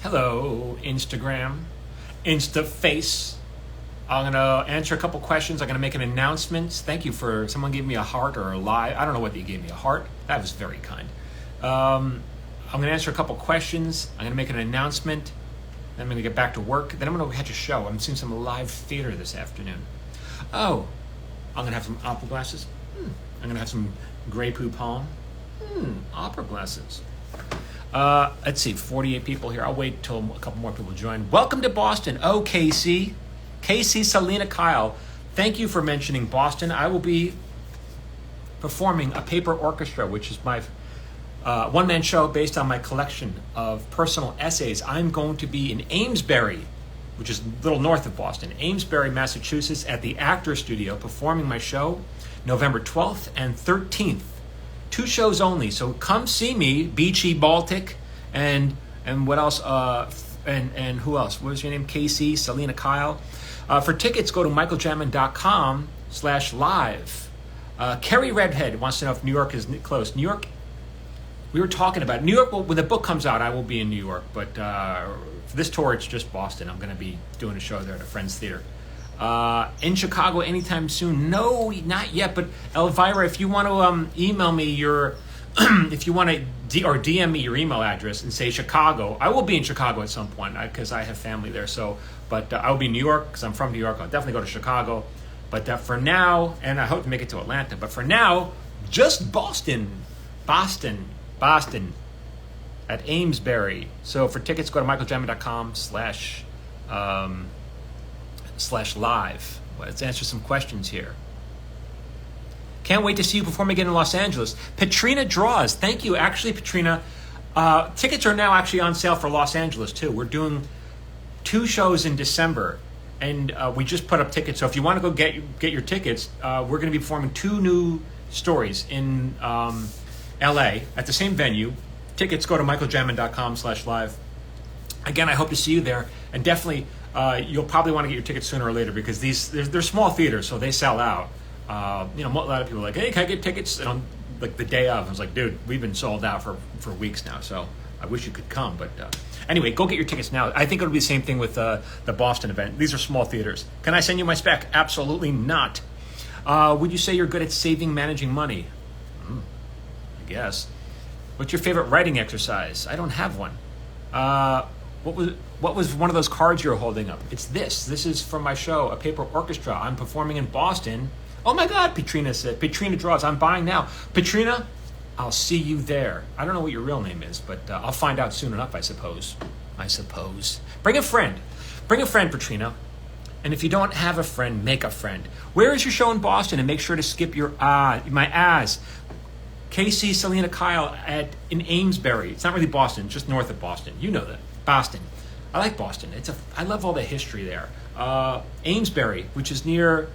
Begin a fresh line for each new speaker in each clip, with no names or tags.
Hello, Instagram, InstaFace. I'm going to answer a couple questions. I'm going to make an announcement. Thank you for someone gave me a heart or a live. I don't know whether you gave me a heart. That was very kind. I'm going to answer a couple questions. I'm going to make an announcement. Then I'm going to get back to work. Then I'm going to catch a show. I'm seeing some live theater this afternoon. Oh, I'm going to have some opera glasses. I'm going to have some Grey Poupon. Opera glasses. Let's see, 48 people here. I'll wait till a couple more people join. Welcome to Boston. Oh, Casey. Casey Selena Kyle. Thank you for mentioning Boston. I will be performing a paper orchestra, which is my one-man show based on my collection of personal essays. I'm going to be in Amesbury, which is a little north of Boston, Amesbury, Massachusetts, at the Actors Studio, performing my show November 12th and 13th. 2 shows only, so come see me, Beachy Baltic, and what else? And who else? What was your name? Casey, Selena Kyle. For tickets, go to MichaelJamin.com/live. Kerry Redhead wants to know if New York is close. New York. We were talking about New York. When the book comes out, I will be in New York, but for this tour, it's just Boston. I'm going to be doing a show there at a friend's theater. In Chicago anytime soon? No, not yet. But Elvira, if you want to email me your, if you want to or DM me your email address and say Chicago, I will be in Chicago at some point because I have family there. So, but I will be in New York because I'm from New York. I'll definitely go to Chicago. But for now, and I hope to make it to Atlanta. But for now, just Boston at Amesbury. So for tickets, go to michaeljamin.com/live. Let's answer some questions here. Can't wait to see you perform again in Los Angeles. Petrina Draws. Thank you. Actually, Petrina, tickets are now actually on sale for Los Angeles, too. We're doing 2 shows in December, and we just put up tickets. So if you want to go get your tickets, we're going to be performing 2 new stories in LA at the same venue. Tickets, go to michaeljamin.com/live. Again, I hope to see you there, and definitely you'll probably want to get your tickets sooner or later because they're small theaters, so they sell out. A lot of people are like, hey, can I get tickets? And on like the day of, I was like, dude, we've been sold out for weeks now, so I wish you could come. But anyway, go get your tickets now. I think it'll be the same thing with the Boston event. These are small theaters. Can I send you my spec? Absolutely not. Would you say you're good at managing money? I guess. What's your favorite writing exercise? I don't have one. What was one of those cards you're holding up? It's this. This is from my show, A Paper Orchestra. I'm performing in Boston. Oh my God, Petrina said. Petrina Draws. I'm buying now. Petrina, I'll see you there. I don't know what your real name is, but I'll find out soon enough, I suppose. Bring a friend. Bring a friend, Petrina. And if you don't have a friend, make a friend. Where is your show in Boston? And make sure to skip your my ass. Casey Selena Kyle in Amesbury. It's not really Boston, it's just north of Boston. You know that. Boston. I like Boston. I love all the history there. Amesbury, which is near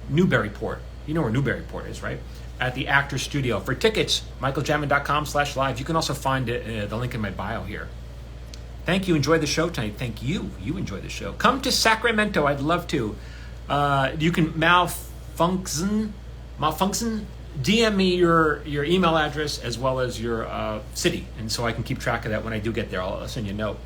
Newburyport. You know where Newburyport is, right? At the Actors Studio. For tickets, michaeljamin.com/live. You can also find the link in my bio here. Thank you. Enjoy the show tonight. Thank you. You enjoy the show. Come to Sacramento. I'd love to. You can malfunction. DM me your email address as well as your city, and so I can keep track of that when I do get there. I'll send you a note.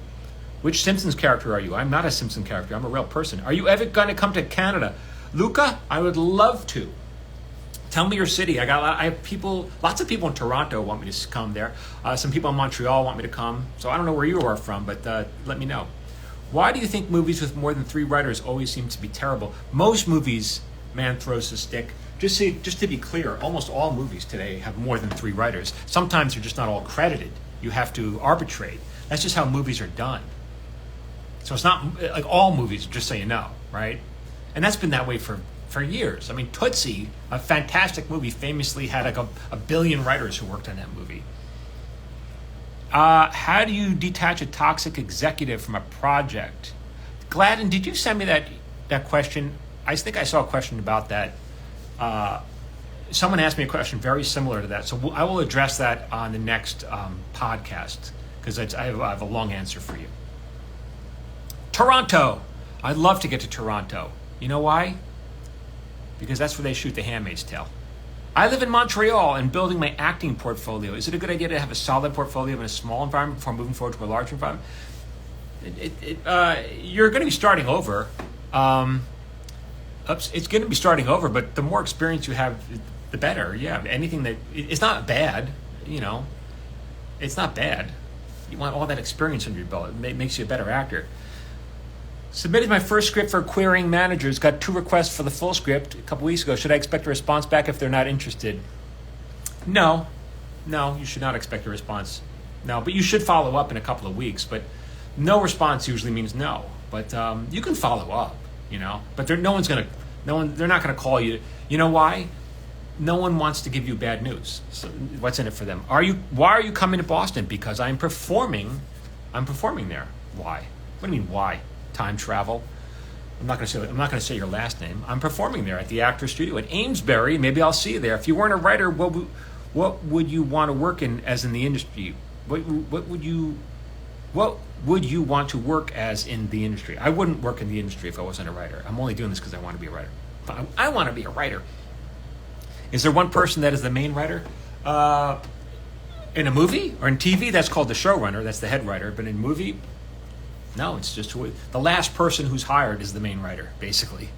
Which Simpsons character are you? I'm not a Simpson character. I'm a real person. Are you ever going to come to Canada? Luca, I would love to. Tell me your city. I have people, lots of people in Toronto want me to come there. Some people in Montreal want me to come. So I don't know where you are from, but let me know. Why do you think movies with more than 3 writers always seem to be terrible? Most movies, man throws a stick. Just to be clear, almost all movies today have more than 3 writers. Sometimes they're just not all credited. You have to arbitrate. That's just how movies are done. So it's not like all movies, just so you know, right? And that's been that way for years. I mean, Tootsie, a fantastic movie, famously had like a billion writers who worked on that movie. How do you detach a toxic executive from a project? Gladden, did you send me that question? I think I saw a question about that. Someone asked me a question very similar to that, so I will address that on the next podcast because I have a long answer for you. Toronto. I'd love to get to Toronto. You know why? Because that's where they shoot The Handmaid's Tale. I live in Montreal and building my acting portfolio. Is it a good idea to have a solid portfolio in a small environment before moving forward to a large environment? You're going to be starting over. It's going to be starting over, but the more experience you have, the better. Yeah, anything that it's not bad, it's not bad. You want all that experience under your belt. It makes you a better actor. Submitted my first script for Querying Managers. Got 2 requests for the full script a couple weeks ago. Should I expect a response back if they're not interested? No, you should not expect a response. No, but you should follow up in a couple of weeks. But no response usually means no. But you can follow up, But they're not going to call you. You know why? No one wants to give you bad news. So what's in it for them? Why are you coming to Boston? Because I'm performing there. Why? What do you mean why? Time travel. I'm not going to say your last name. I'm performing there at the Actors Studio at Amesbury. Maybe I'll see you there. If you weren't a writer, what would you want to work in as in the industry? What would you want to work as in the industry? I wouldn't work in the industry if I wasn't a writer. I'm only doing this because I want to be a writer. I want to be a writer. Is there one person that is the main writer? In a movie or in TV, that's called the showrunner. That's the head writer. But in a movie, no, it's just the last person who's hired is the main writer, basically.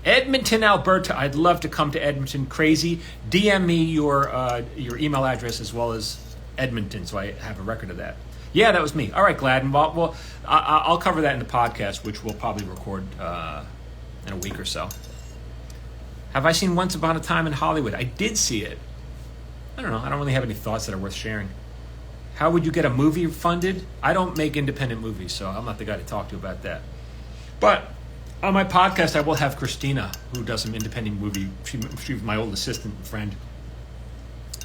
Edmonton, Alberta. I'd love to come to Edmonton. Crazy. DM me your email address as well as Edmonton, so I have a record of that. Yeah, that was me. All right, Gladden. Well, I'll cover that in the podcast, which we'll probably record in a week or so. Have I seen Once Upon a Time in Hollywood? I did see it. I don't know. I don't really have any thoughts that are worth sharing. How would you get a movie funded? I don't make independent movies, so I'm not the guy to talk to about that. But on my podcast, I will have Christina, who does some independent movie. She's my old assistant and friend,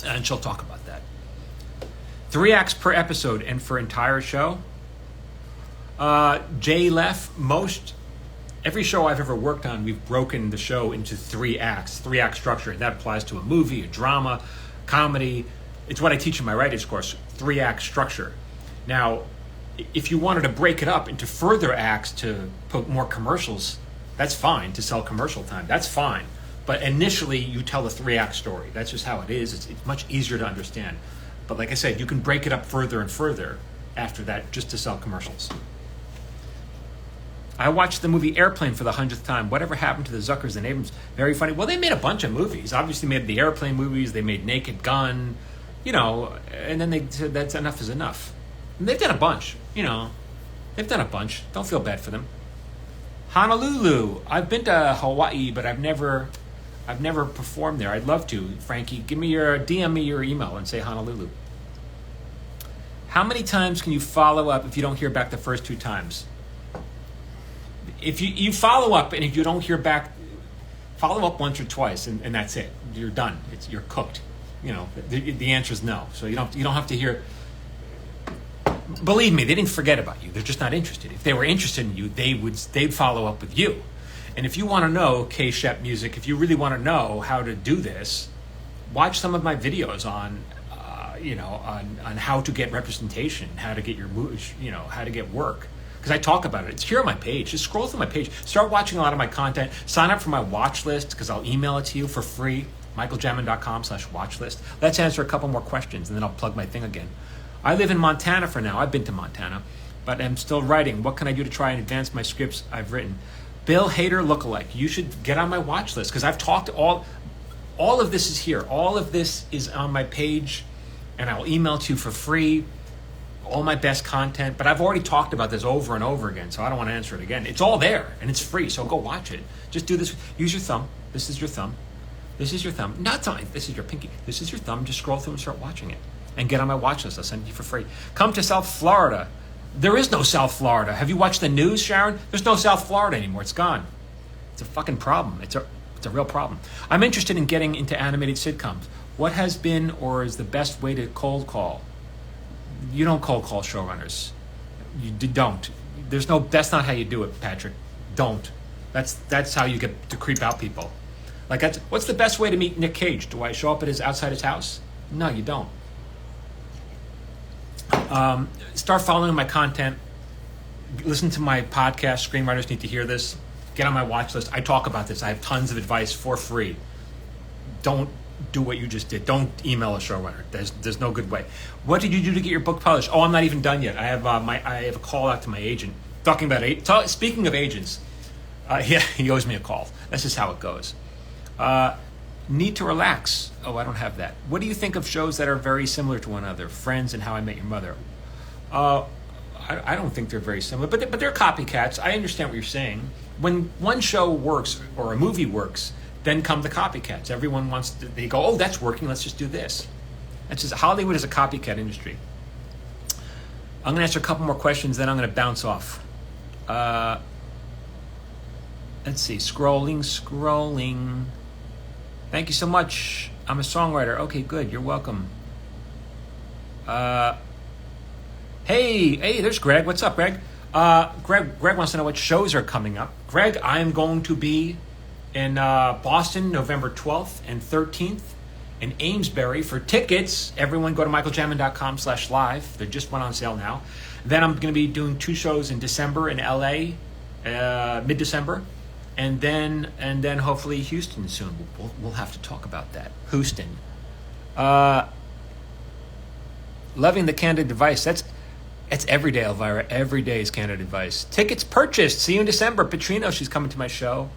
and she'll talk about that. 3 acts per episode, and for entire show. Jay Leff, every show I've ever worked on, we've broken the show into 3 acts, 3-act structure. And that applies to a movie, a drama, comedy. It's what I teach in my writers course, 3-act structure. Now, if you wanted to break it up into further acts to put more commercials, that's fine, to sell commercial time. That's fine. But initially, you tell the 3-act story. That's just how it is. It's much easier to understand. But like I said, you can break it up further and further after that just to sell commercials. I watched the movie Airplane for the 100th time. Whatever happened to the Zuckers and Abrams? Very funny. Well, they made a bunch of movies. Obviously made the Airplane movies. They made Naked Gun, and then they said that's enough is enough. And they've done a bunch, They've done a bunch. Don't feel bad for them. Honolulu. I've been to Hawaii, but I've never performed there. I'd love to. Frankie, DM me your email and say Honolulu. How many times can you follow up if you don't hear back the first 2 times? If you follow up and if you don't hear back, follow up once or twice and that's it. You're done. You're cooked. The answer is no. So you don't have to hear. Believe me, they didn't forget about you. They're just not interested. If they were interested in you, they'd follow up with you. And if you want to know K Shep Music, if you really want to know how to do this, watch some of my videos on how to get representation, how to get how to get work. Because I talk about it. It's here on my page. Just scroll through my page. Start watching a lot of my content. Sign up for my watch list because I'll email it to you for free. MichaelJamin.com/watch list. Let's answer a couple more questions and then I'll plug my thing again. I live in Montana for now. I've been to Montana, but I'm still writing. What can I do to try and advance my scripts I've written? Bill Hader lookalike. You should get on my watch list because I've talked all of this is here. All of this is on my page and I'll email to you for free. All my best content, but I've already talked about this over and over again, so I don't want to answer it again. It's all there, and it's free, so go watch it. Just do this. Use your thumb. This is your thumb. This is your thumb. Not thumb. This is your pinky. This is your thumb. Just scroll through and start watching it. And get on my watch list. I'll send it to you for free. Come to South Florida. There is no South Florida. Have you watched the news, Sharon? There's no South Florida anymore. It's gone. It's a fucking problem. It's a real problem. I'm interested in getting into animated sitcoms. What has been or is the best way to cold call? You don't cold call showrunners. You don't. That's not how you do it, Patrick. Don't. That's how you get to creep out people. What's the best way to meet Nick Cage? Do I show up outside his house? No, you don't. Start following my content. Listen to my podcast. Screenwriters need to hear this. Get on my watch list. I talk about this. I have tons of advice for free. Don't do what you just did. Don't email a showrunner. There's no good way. What did you do to get your book published? Oh, I'm not even done yet. I have a call out to my agent. Talking about speaking of agents, yeah, he owes me a call. That's just how it goes. Need to relax. Oh, I don't have that. What do you think of shows that are very similar to one another? Friends and How I Met Your Mother. I don't think they're very similar, but they're copycats. I understand what you're saying. When one show works or a movie works, then come the copycats. Everyone wants to, they go, oh, that's working, let's just do this. That's just, Hollywood is a copycat industry. I'm going to answer a couple more questions, then I'm going to bounce off. Let's see, scrolling. Thank you so much. I'm a songwriter. Okay, good, you're welcome. Hey, there's Greg. What's up, Greg? Greg wants to know what shows are coming up. Greg, I'm going to be in Boston, November 12th and 13th, in Amesbury. For tickets, everyone go to MichaelJamin.com/live. They just went on sale now. Then I'm going to be doing 2 shows in December in LA, mid-December, and then hopefully Houston soon. We'll have to talk about that. Houston. Loving the candid advice. It's every day, Elvira. Every day is candid advice. Tickets purchased. See you in December. Petrino, she's coming to my show.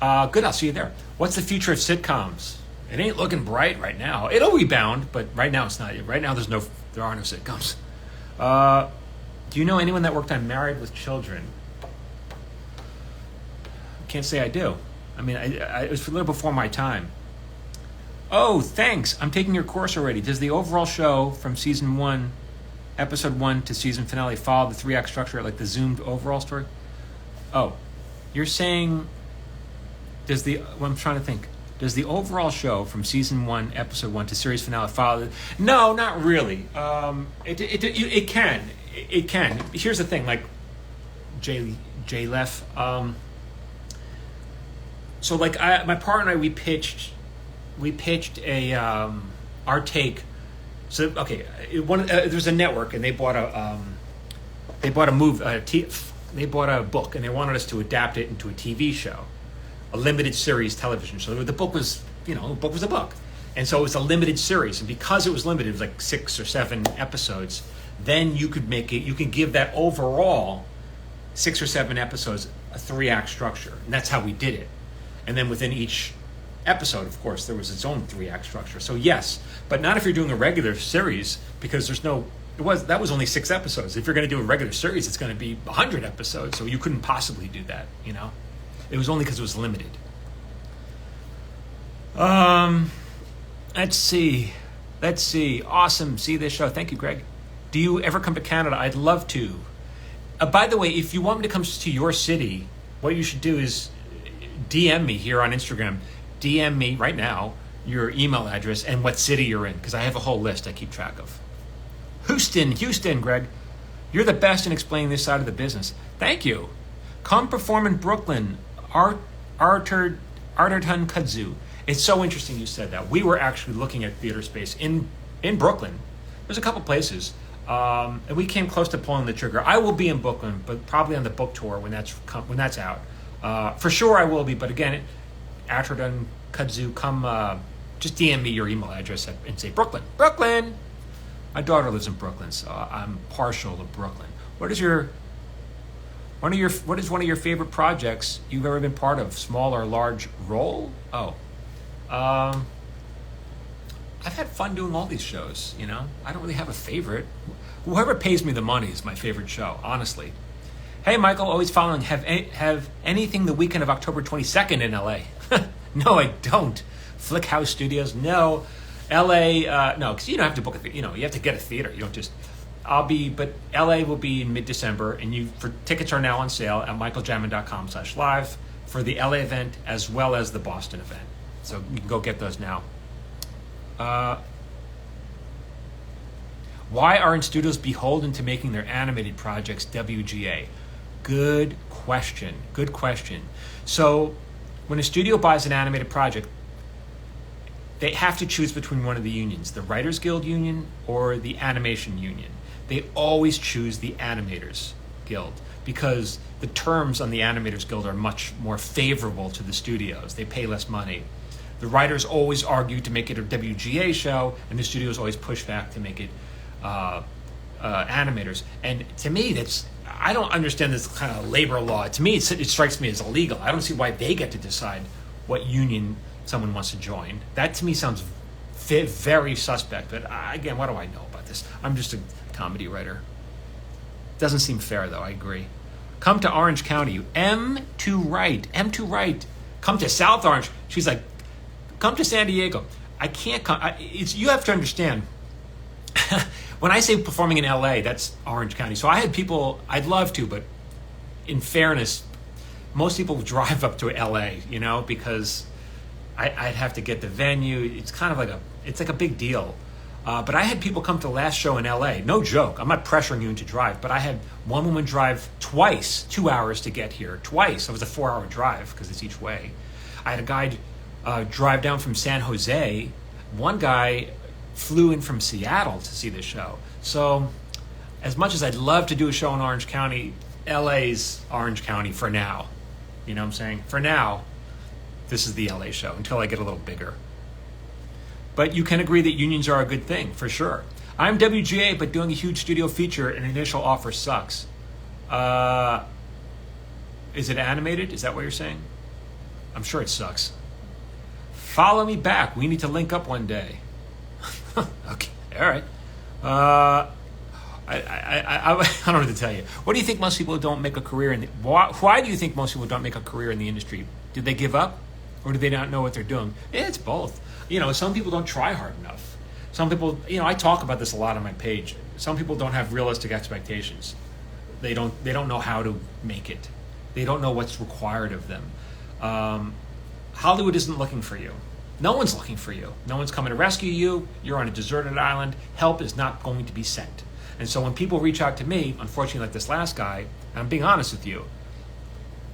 Good, I'll see you there. What's the future of sitcoms? It ain't looking bright right now. It'll rebound, but right now it's not. Right now there are no sitcoms. Do you know anyone that worked on Married with Children? Can't say I do. I mean, it was a little before my time. Oh, thanks. I'm taking your course already. Does the overall show from season 1, episode 1 to season finale follow the 3-act structure, like the zoomed overall story? Oh, you're saying, I'm trying to think. Does the overall show from season 1, episode 1 to series finale follow? No, not really. It can. It can. Here's the thing, like Jay Leff. So like my partner and I, we pitched our take. So okay, there's a network and they bought a book and they wanted us to adapt it into a TV show, a limited series television show. The book was, the book was a book, and so it was a limited series. And because it was limited, it was like 6 or 7 episodes. Then you could make it. You can give that overall 6 or 7 episodes a 3-act structure, and that's how we did it. And then within each episode, of course, there was its own 3-act structure. So yes, but not if you're doing a regular series, because that was only 6 episodes. If you're going to do a regular series, it's going to be 100 episodes. So you couldn't possibly do that. It was only because it was limited. Let's see. Awesome. See this show. Thank you, Greg. Do you ever come to Canada? I'd love to. By the way, if you want me to come to your city, what you should do is DM me here on Instagram. DM me right now your email address and what city you're in, because I have a whole list I keep track of. Houston, Greg. You're the best in explaining this side of the business. Thank you. Come perform in Brooklyn. Arterton Kudzu. It's so interesting you said that. We were actually looking at theater space in Brooklyn. There's a couple places. And we came close to pulling the trigger. I will be in Brooklyn, but probably on the book tour when that's out. For sure I will be, but again, Atherton Kudzu, come just DM me your email address and say Brooklyn. My daughter lives in Brooklyn, so I'm partial to Brooklyn. What is one of your favorite projects you've ever been part of? Small or large role? I've had fun doing all these shows. I don't really have a favorite. Whoever pays me the money is my favorite show, honestly. Hey, Michael, always following. Have anything the weekend of October 22nd in LA? No, I don't. Flick House Studios, no. LA, no, because you don't have to book you have to get a theater. You don't just. But LA will be in mid-December, and tickets are now on sale at MichaelJamin.com/live for the LA event as well as the Boston event. So you can go get those now. Why aren't studios beholden to making their animated projects WGA? Good question. So when a studio buys an animated project, they have to choose between one of the unions, the Writers Guild Union or the Animation Union. They always choose the Animators Guild because the terms on the Animators Guild are much more favorable to the studios. They pay less money. The writers always argue to make it a WGA show, and the studios always push back to make it animators. And to me, I don't understand this kind of labor law. To me, it strikes me as illegal. I don't see why they get to decide what union someone wants to join. That to me sounds very suspect. But again, what do I know about this? I'm just a comedy writer. Doesn't seem fair, though. I agree. Come to Orange County. M2Write. Come to South Orange. She's like, come to San Diego. I can't come. You have to understand. When I say performing in LA, that's Orange County. So I had people, I'd love to, but in fairness, most people drive up to LA, because I'd have to get the venue. It's kind of like a big deal. But I had people come to the last show in LA. No joke. I'm not pressuring you into drive, but I had one woman drive twice, 2 hours to get here. Twice. It was a 4-hour drive because it's each way. I had a guy drive down from San Jose. One guy flew in from Seattle to see the show. So as much as I'd love to do a show in Orange County, LA's Orange County for now. You know what I'm saying? For now, this is the LA show until I get a little bigger. But you can agree that unions are a good thing, for sure. I'm WGA, but doing a huge studio feature, an initial offer sucks. Is it animated? Is that what you're saying? I'm sure it sucks. Follow me back. We need to link up one day. Okay, all right. I don't know what to tell you. What do you think most people don't make a career in? Why do you think most people don't make a career in the industry? Did they give up, or do they not know what they're doing? Yeah, it's both. Some people don't try hard enough. Some people, I talk about this a lot on my page. Some people don't have realistic expectations. They don't know how to make it. They don't know what's required of them. Hollywood isn't looking for you. No one's looking for you. No one's coming to rescue you. You're on a deserted island. Help is not going to be sent. And so when people reach out to me, unfortunately like this last guy, and I'm being honest with you,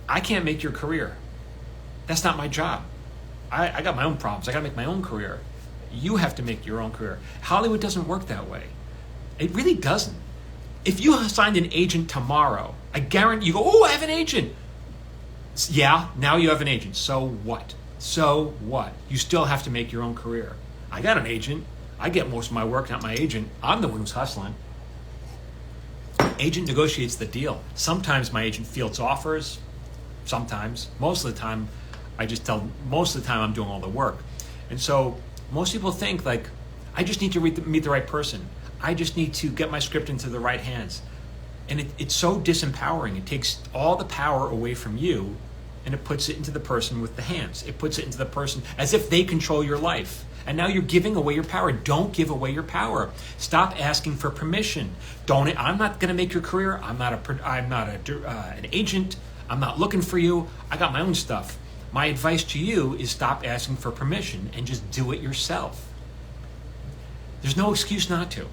I can't make your career. That's not my job. I got my own problems. I got to make my own career. You have to make your own career. Hollywood doesn't work that way. It really doesn't. If you signed an agent tomorrow, I guarantee you go, oh, I have an agent. Yeah, now you have an agent. So what? So what? You still have to make your own career. I got an agent. I get most of my work, not my agent. I'm the one who's hustling. Agent negotiates the deal. Sometimes my agent fields offers. Sometimes. Most of the time, most of the time I'm doing all the work. And so most people think I just need to meet the right person. I just need to get my script into the right hands. And it's so disempowering. It takes all the power away from you and it puts it into the person with the hands. It puts it into the person as if they control your life. And now you're giving away your power. Don't give away your power. Stop asking for permission. I'm not going to make your career. I'm not an agent. I'm not looking for you. I got my own stuff. My advice to you is stop asking for permission and just do it yourself. There's no excuse not to.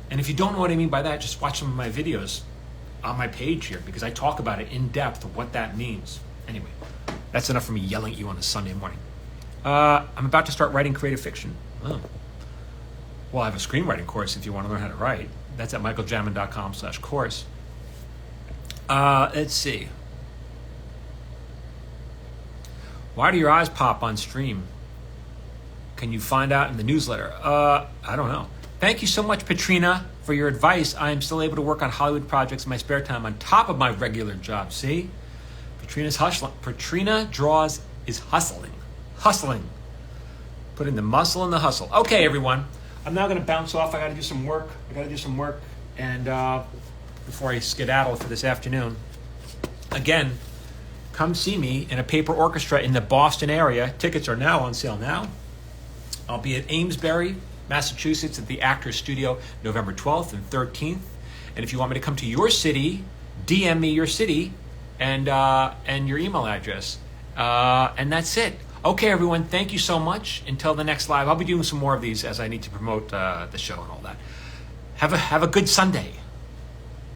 And if you don't know what I mean by that, just watch some of my videos on my page here because I talk about it in depth of what that means. Anyway, that's enough for me yelling at you on a Sunday morning. I'm about to start writing creative fiction. Oh. Well, I have a screenwriting course if you want to learn how to write. That's at MichaelJamin.com/course. Let's see. Why do your eyes pop on stream? Can you find out in the newsletter? I don't know. Thank you so much, Patrina, for your advice. I am still able to work on Hollywood projects in my spare time on top of my regular job. See? Patrina's hustling. Patrina Draws is hustling. Hustling. Put in the muscle and the hustle. Okay, everyone. I'm now going to bounce off. I got to do some work. And before I skedaddle for this afternoon, again, come see me in a paper orchestra in the Boston area. Tickets are now on sale now. I'll be at Amesbury, Massachusetts at the Actors Studio November 12th and 13th. And if you want me to come to your city, DM me your city and your email address. And that's it. Okay, everyone, thank you so much. Until the next live, I'll be doing some more of these as I need to promote the show and all that. Have a good Sunday.